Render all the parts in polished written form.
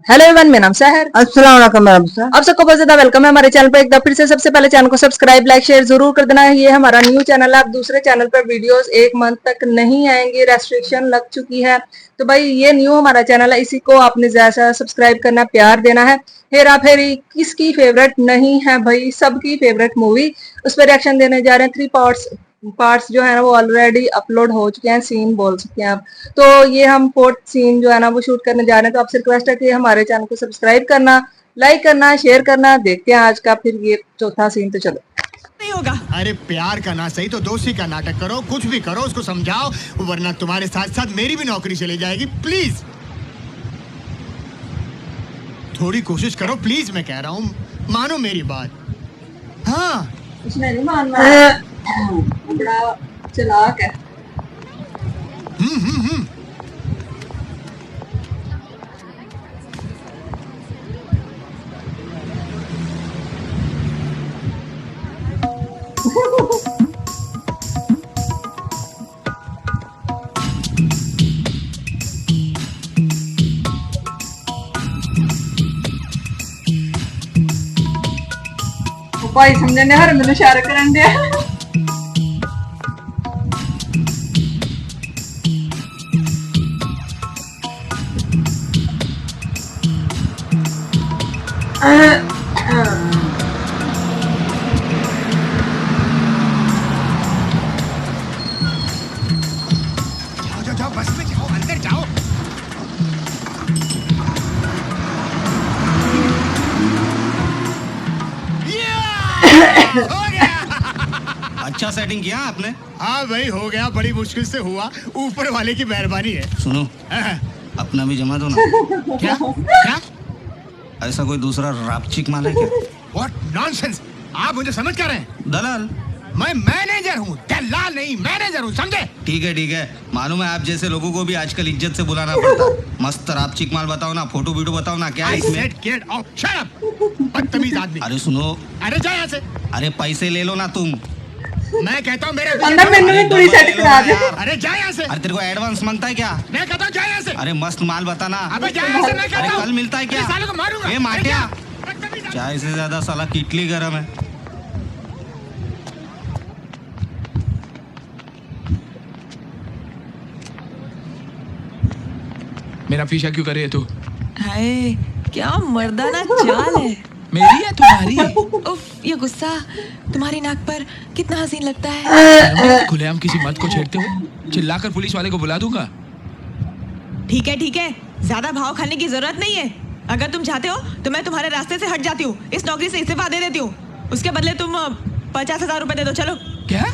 Hello everyone, मेरा नाम सहर। अस्सलाम वालेकुम। आप सबको बहुत ज्यादा वेलकम है हमारे चैनल पर। एक बार फिर से सबसे पहले चैनल को सब्सक्राइब, लाइक, शेयर जरूर कर देना। ये हमारा न्यू चैनल है। आप दूसरे चैनल पर वीडियोस एक मंथ तक नहीं आएंगे, रेस्ट्रिक्शन लग चुकी है। तो भाई ये न्यू हमारा चैनल है, इसी को आपने ज्यादा सब्सक्राइब करना, प्यार देना है। हेरा फेरी किसकी फेवरेट नहीं है भाई, सबकी फेवरेट मूवी। उस पर रिएक्शन देने जा रहे हैं। 3 पार्ट्स जो है ना वो ऑलरेडी अपलोड हो चुके हैं, सीन बोल सकते हैं आप। तो ये हम 4th सीन जो है ना वो शूट करने जा रहे हैं। तो आपसे रिक्वेस्ट है कि हमारे चैनल को सब्सक्राइब करना, लाइक करना, शेयर करना। देखते हैं आज का फिर ये 4था सीन। तो चलो। नहीं होगा। अरे प्यार का ना सही तो दोस्ती का नाटक करो, कुछ भी करो, उसको समझाओ, वरना तुम्हारे साथ साथ मेरी भी नौकरी चली जाएगी। प्लीज थोड़ी कोशिश करो, प्लीज मैं कह रहा हूँ, मानो मेरी बात। हाँ उसने नहीं मानना, बड़ा चालाक है। हम्म। भाई समझने ने हर मैंने इशारा करन दिया। जाओ जाओ, बस में जाओ, अंदर जाओ। हो गया। अच्छा सेटिंग किया आपने? हाँ भाई हो गया, बड़ी मुश्किल से हुआ, ऊपर वाले की मेहरबानी है। सुनो, हाँ। अपना भी जमा दो ना। क्या क्या? ऐसा कोई दूसरा रापचिक माल है क्या? What nonsense! आप मुझे समझ कर रहे हैं? दलाल? मैं मैनेजर हूँ, दलाल नहीं, मैनेजर हूँ, समझे? ठीक है, मालूम है आप जैसे लोगों को भी आजकल इज्जत से बुलाना पड़ता। मस्त रापचिक माल बताओ ना, फोटो वीडियो बताओ ना, क्या है I इसमें? said get out, shut up! बदतमीज आदमी। अरे सुनो, अरे जा यहाँ से। अरे पैसे ले लो ना तुम। मैं कहता हूँ मेरे अंदर मैंने भी पूरी सेट करा दे। अरे जा यहाँ से। अरे तेरे को एडवांस मांगता है क्या? मैं कहता हूँ जा यहाँ से। अरे मस्त माल बताना। अबे जा यहाँ से, मैं कहता अरे हूँ। कल मिलता है क्या? इस साले को मारूंगा। ए माटिया, बदतमीज आदमी। चाय से ज्यादा साला किटली गरम है। मेरा पीछा क्यों कर रही है तू? हाय, क्या मर्दाना चाल है। मेरी है तुम्हारी? उफ, ये गुस्सा तुम्हारी नाक पर कितना हसीन लगता है। खुलेआम किसी मर्द को छेड़ते हो, चिल्लाकर पुलिस वाले को बुला दूंगा। ठीक है, ज्यादा भाव खाने की जरूरत नहीं है। अगर तुम चाहते हो तो मैं तुम्हारे रास्ते से हट जाती हूँ, इस नौकरी से इस्तीफा दे देती हूँ। उसके बदले तुम 50,000 रुपए दे दो। चलो। क्या?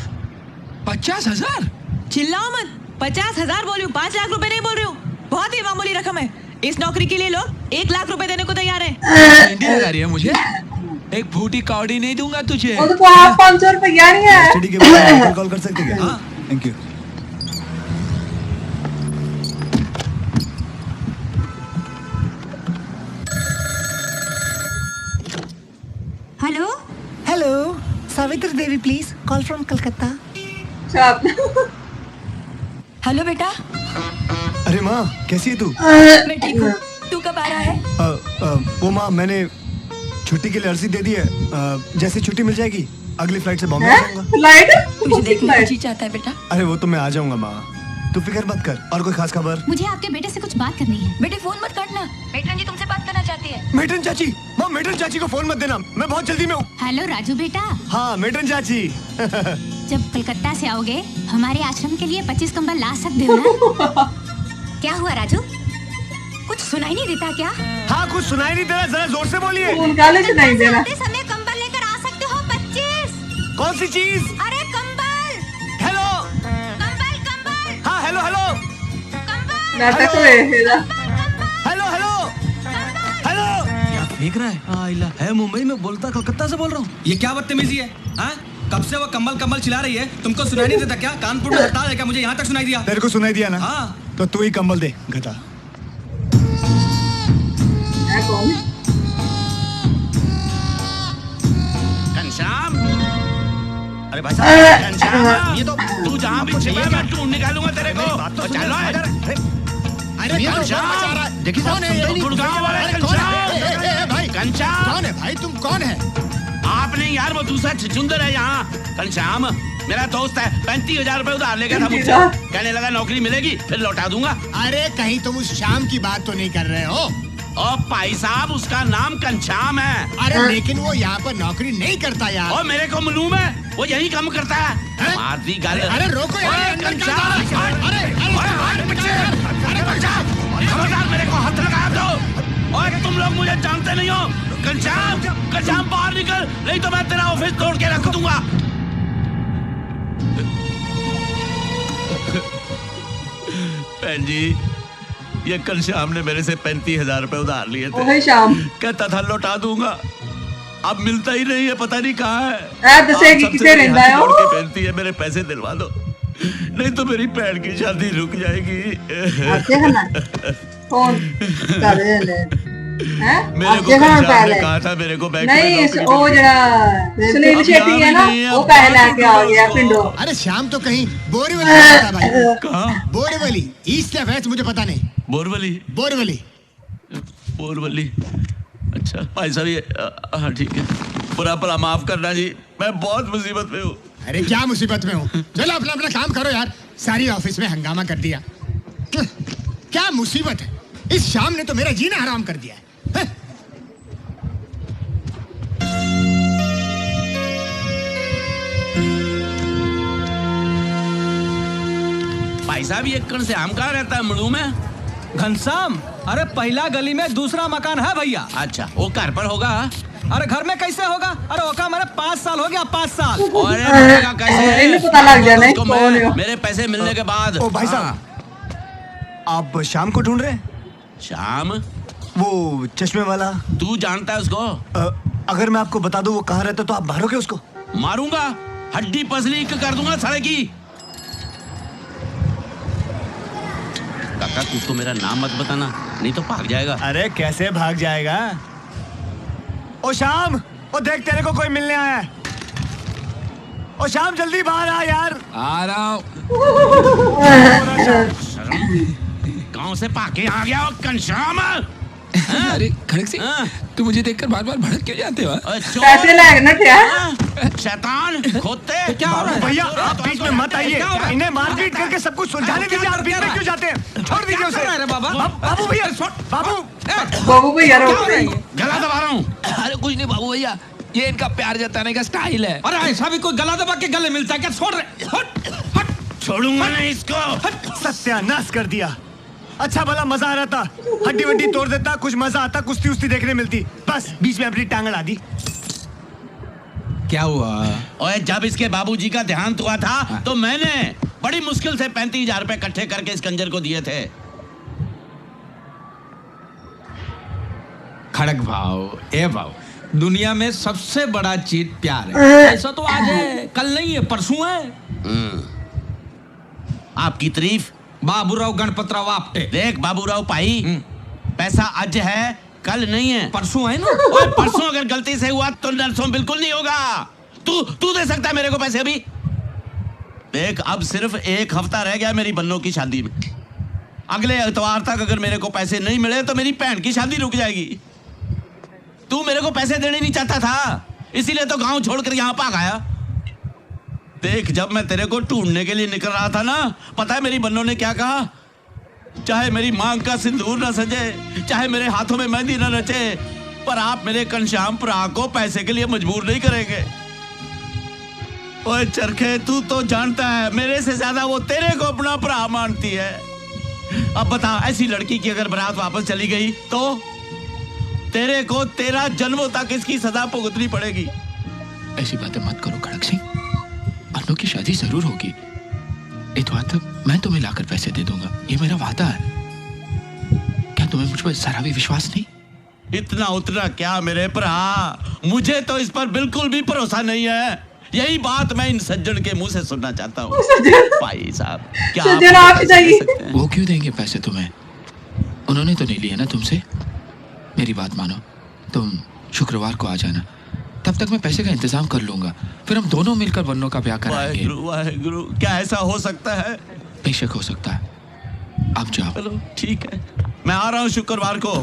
50,000? चिल्लाओ मत, 50,000 बोल रही हूँ, 5 लाख रुपए नहीं बोल रही हूँ। बहुत ही मामूली रकम है। इस नौकरी के लिए लोग 1 लाख रुपए देने को तैयार है। मेहंदी लगा रही है मुझे? एक फूटी कौड़ी नहीं दूंगा तुझे। वो तो आप 500 रुपया नहीं है। ठीक है, कॉल कर सकते हैं? हाँ, thank you. Hello hello, Savitri Devi please, call from Calcutta. Hello बेटा। अरे माँ, कैसी है तू? मैं ठीक हूँ, तू कब आ रहा है? वो माँ, मैंने छुट्टी के लिए अर्जी दे दी है। जैसे छुट्टी मिल जाएगी अगली फ्लाइट से बॉम्बे आ जाऊंगा। लाइट तुझे देखने कुछ ही चाहता है बेटा। अरे वो तो मैं आ जाऊंगा माँ, तू फिक्र मत कर। और कोई खास खबर? मुझे आपके बेटे से कुछ बात करनी है। बेटे फोन मत काटना, मेट्रन जी तुमसे बात करना चाहती है। मेट्रन चाची, माँ मेट्रन चाची को फोन मत देना, मैं बहुत जल्दी में हूँ। हेलो राजू बेटा, हाँ मेट्रन चाची। जब कलकत्ता से आओगे हमारे आश्रम के लिए 25 कंबल ला सकते हो ना? क्या हुआ राजू, कुछ सुनाई नहीं देता क्या? हाँ कुछ सुनाई नहीं दे रहा, जरा जोर से बोलिए। फोन काले से नहीं देना। समय कंबल लेकर आ सकते हो 25। कौन सी चीज? अरे कंबल, हेलो। कंबल कंबल हाँ हेलो हेलो कंबल। नाटक में हेरा। Hello hello hello. क्या फेंक रहा है? आइला है मुंबई में, बोलता कलकत्ता से बोल रहा हूँ। ये क्या बदतमीजी है? हाँ, कब से वो कम्बल चिल्ला रही है, तुमको सुनाई नहीं देता क्या? कानपुर में हड़ताल है क्या? मुझे यहाँ तक सुनाई दिया। तेरे को सुनाई दिया ना? हाँ। तो तू ही कंबल दे, गधा। है कौन? घनश्याम, अरे भाई साहब, घनश्याम, ये तो तू जहाँ भी छिपा है मैं ढूंढ निकालूंगा तेरे को। चलो इधर। अरे ये कौन तो बचा रहा है? देखिए कौन है ये? गुड़गांव वाला अरे कौन है? भाई घनश्याम। कौन है भाई? तुम कौन है? आप नहीं यार, वो दूसरा छुचुंदर है यहाँ। घनश्याम मेरा दोस्त है, 35,000 रुपए उधार लेगा था मुझसे। कहने लगा नौकरी मिलेगी फिर लौटा दूंगा। अरे कहीं तुम उस शाम की बात तो नहीं कर रहे हो? और भाई साहब उसका नाम घनश्याम है। अरे लेकिन वो यहाँ पर नौकरी नहीं करता यार। और मेरे को मालूम है वो यही काम करता है। हैं? मारती गाल। अरे रोको यार, ओए, अंदर घनश्याम, क्या बात है? अरे हाथ पीछे। अरे घनश्याम, खबरदार मेरे को हाथ लगा दो। और तुम लोग मुझे जानते नहीं हो। घनश्याम बाहर निकल, नहीं तो मैं तेरा ऑफिस तोड़ के रख दूंगा। बहन जी, ये घनश्याम ने मेरे से 35,000 रुपए उधार लिए थे। ओहे शाम कहता था लौटा दूंगा, अब मिलता ही नहीं है, पता नहीं कहाँ है। ऐ दसेगी आप सबसे किसे मेरी रहंदा हाथ है जोड़ ओ? के बेनती है, मेरे पैसे दिलवा दो, नहीं तो मेरी बहन की शादी रुक जाएगी। आपके खाना कौन कर रहे हैं? हैं? मेरे को आपके खाना घनश्याम ने पहले कहा था मेरे को बैंक में नहीं नौकरी ओ मिली। जरा सुनील अब शेट्टी है यहाँ ना, भी नहीं है, वो अब पहले बाहर आके आ गया उसको। पिंडो। अरे शाम तो कहीं बोरीवली रहता भाई। कहाँ? बोरीवली, ईस्ट या वेस्ट मुझे पता नहीं। बोरवली। बोरीवली। बोरवली, अच्छा भाई साहब ये हाँ ठीक है, बुरा भला माफ करना जी, मैं बहुत मुसीबत में हूँ। अरे क्या मुसीबत में हूँ? चलो अपना अपना काम करो यार, सारी ऑफिस में हंगामा कर दिया। क्या मुसीबत है? इस शाम ने तो मेरा जीना हराम कर दिया है। भाई साहब ये घनश्याम कहाँ रहता है? मड़ू में? घनश्याम, अरे पहला गली में दूसरा मकान है भैया। अच्छा वो घर पर होगा। अरे घर में कैसे होगा? अरे ओका मेरे 5 साल हो गया, 5 साल। और रहेगा कैसे? इन्हें पता लग जाना है उसको कौन है मैं वो। मेरे पैसे मिलने के बाद। ओ भाई साहब, हाँ। आप शाम को ढूंढ रहे हैं? शाम? वो चश्मे वाला। तू जानता है उसको? अगर मैं आपको बता दूं वो कहाँ रहता तो आप मारोगे उसको? मारूंगा, हड्डी पसली कर दूंगा साले की। काका तू उसको मेरा नाम मत बताना, नहीं तो भाग जाएगा। अरे कैसे भाग जाएगा? ओ शाम, ओ देख तेरे को कोई मिलने आया है। ओ शाम जल्दी बाहर आ यार। आ रहा हूँ। गांव से पाके आ गया हो घनश्याम। अरे खड़क सिंह, हाँ। तू मुझे देखकर बार बार भड़क क्यों जाते हो? पैसे लगना क्या? शैतान खोते क्या हो रहा है? भैया आप बीच में मत आइए, इन्हें मारपीट करके सब कुछ सुलझाने दीजिए। आप बीच में क्यों जाते हैं? छोड़ दीजिए उसे। बाबू भैया, बाबू बाबू भैया रो गला दबा रहा हूँ। अरे कुछ नहीं बाबू भैया, ये इनका प्यार जताने का स्टाइल है। अरे ऐसा भी कोई गला दबा के गले मिलता है क्या? छोड़ रहे। छोड़ूंगा नहीं इसको। सत्यानाश कर दिया। अच्छा भला मजा आ रहा था, हड्डी वड्डी तोड़ देता, कुछ मजा आता, कुश्ती उस्ती देखने मिलती, बस बीच में अपनी टांग अड़ा दी। क्या हुआ? ओए जब इसके बाबूजी का देहांत हुआ था तो मैंने बड़ी मुश्किल से 35,000 रुपए इकट्ठे करके इस कंजर को दिए थे। खड़क भाव, ए भाव, दुनिया में सबसे बड़ा चीज प्यार है। ऐसा तो आज है, कल नहीं है, परसों है। आपकी तारीफ। बाबूराव गणपतराव आपटे। देख बाबूराव भाई, पैसा आज है कल नहीं है, परसों है ना। और परसों अगर गलती से हुआ तो नरसों बिल्कुल नहीं होगा। तू दे सकता है मेरे को पैसे अभी? देख अब सिर्फ 1 हफ्ता रह गया मेरी बन्नों की शादी में। अगले इतवार तक अगर मेरे को पैसे नहीं मिले तो मेरी बहन की शादी रुक जाएगी। तू मेरे को पैसे देने नहीं चाहता था, इसीलिए तो गांव छोड़कर यहाँ भाग आया। देख जब मैं तेरे को ढूंढने के लिए निकल रहा था ना, पता है मेरी बन्नों ने क्या कहा? चाहे मेरी मांग का सिंदूर न सजे, चाहे मेरे हाथों में मेहंदी न रचे, पर आप मेरे घनश्याम भरा को पैसे के लिए मजबूर नहीं करेंगे। ओए चरखे, तू तो जानता है मेरे से ज्यादा वो तेरे को अपना भरा मानती है। अब बता, ऐसी लड़की की अगर बारात वापस चली गई तो तेरे को 13 जन्मों तक इसकी सजा भुगतनी पड़ेगी। ऐसी बातें मत करो खड़क सिंह, अन्नू की शादी जरूर होगी। इतवार तक मैं तुम्हें लाकर पैसे दे दूंगा, ये मेरा वादा है। क्या तुम्हें मुझ पर जरा भी विश्वास नहीं? इतना उतना क्या मेरे भरा, मुझे तो इस पर बिल्कुल भी भरोसा नहीं है। यही बात मैं इन सज्जन के मुंह से सुनना चाहता हूँ। भाई साहब क्या सज्जन आप आप ही पैसे दे चाहिए। सकते हैं? वो क्यों देंगे पैसे तुम्हें? उन्होंने तो नहीं लिए ना तुमसे। मेरी बात मानो, तुम शुक्रवार को आ जाना, तब तक मैं पैसे का इंतजाम कर लूंगा, फिर हम दोनों मिलकर बन्नों का ब्याह कराएंगे। वाहेगुरु वाहेगुरु, क्या ऐसा हो सकता है? बेशक हो सकता है। आप जाओ। चलो ठीक है, मैं आ रहा हूँ शुक्रवार को,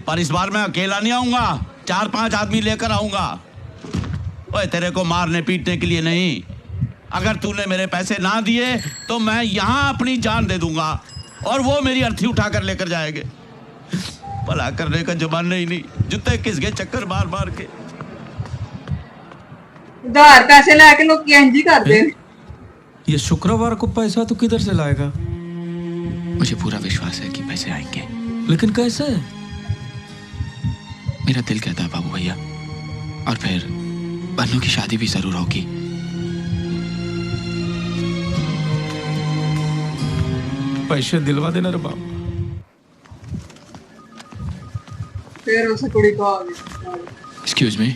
पर इस बार मैं अकेला नहीं आऊंगा, 4-5 आदमी लेकर आऊंगा। ओए तेरे को मारने पीटने के लिए नहीं, अगर तूने मेरे पैसे ना दिए तो मैं यहाँ अपनी जान दे दूंगा और वो मेरी अर्थी उठाकर लेकर जाएंगे। भला करने का जमाना ही नहीं, जूते किसके चक्कर मार मार के। उधार पैसे लेके लोग एंजी कर दे। ये शुक्रवार को पैसा तो किधर से लाएगा? मुझे पूरा विश्वास है कि पैसे आएंगे, लेकिन कैसे? मेरा दिल कहता है बाबू भैया, और फिर बन्नू की शादी भी जरूर होगी। पैसे दिलवा देना रे बाबू। फिर उसे कुड़ी को आ गई। एक्सक्यूज मी,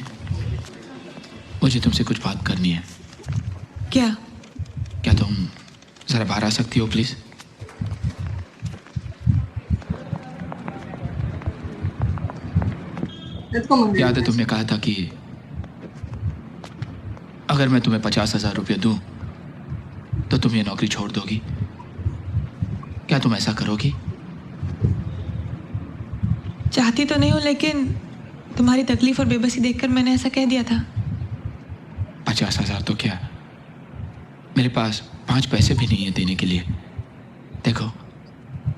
मुझे तुमसे कुछ बात करनी है। क्या? क्या तुम जरा बाहर आ सकती हो प्लीज? याद है तुमने कहा था कि अगर मैं तुम्हें 50,000 रुपये दूं तो तुम ये नौकरी छोड़ दोगी। क्या तुम ऐसा करोगी? चाहती तो नहीं हूँ, लेकिन तुम्हारी तकलीफ और बेबसी देखकर मैंने ऐसा कह दिया था। 50,000 तो क्या, मेरे पास 5 पैसे भी नहीं है देने के लिए। देखो,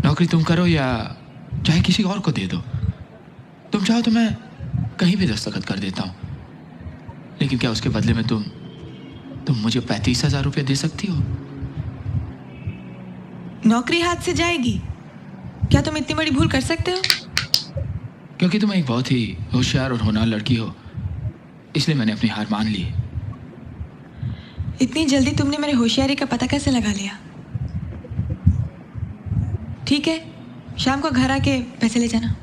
नौकरी तुम करो या चाहे किसी और को दे दो, तुम चाहो तो मैं कहीं भी दस्तखत कर देता हूँ, लेकिन क्या उसके बदले में तुम मुझे 35,000 रुपये दे सकती हो? नौकरी हाथ से जाएगी? क्या तुम इतनी बड़ी भूल कर सकते हो? क्योंकि तुम एक बहुत ही होशियार और होनहार लड़की हो, इसलिए मैंने अपनी हार मान ली। इतनी जल्दी तुमने मेरे होशियारी का पता कैसे लगा लिया? ठीक है, शाम को घर आके पैसे ले जाना।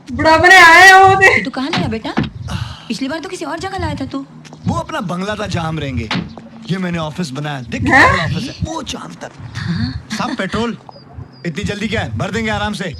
बुढ़ापे ने आए हो ते। तू कहाँ लाया बेटा? पिछली बार तो किसी और जगह लाया था तू। वो अपना बंगला था जहाँ हम रहेंगे। ये मैंने ऑफिस बनाया, देख कितना बड़ा ऑफिस है, वो चांद तक। सब पेट्रोल। इतनी जल्दी क्या है, भर देंगे आराम से।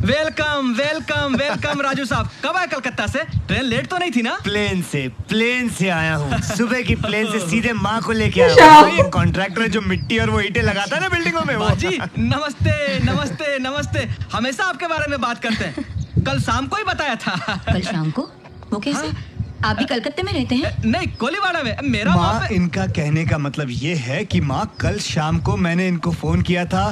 वेलकम वेलकम वेलकम राजू साहब, कब आए कलकत्ता से? ट्रेन लेट तो नहीं थी ना? प्लेन से आया हूँ। सुबह की प्लेन से सीधे माँ को लेके आया हूँ। ये कॉन्ट्रैक्टर है जो मिट्टी और वो ईंटें लगाता है ना बिल्डिंगों में। बाजी नमस्ते नमस्ते नमस्ते, हमेशा आपके बारे में बात करते हैं। कल शाम को ही बताया था। कल शाम को? वो कैसे? हाँ? आप भी कलकत्ते में रहते हैं? नहीं, कोलीवाड़ा में। मेरा माँ, इनका कहने का मतलब ये है कि माँ, कल शाम को मैंने इनको फोन किया था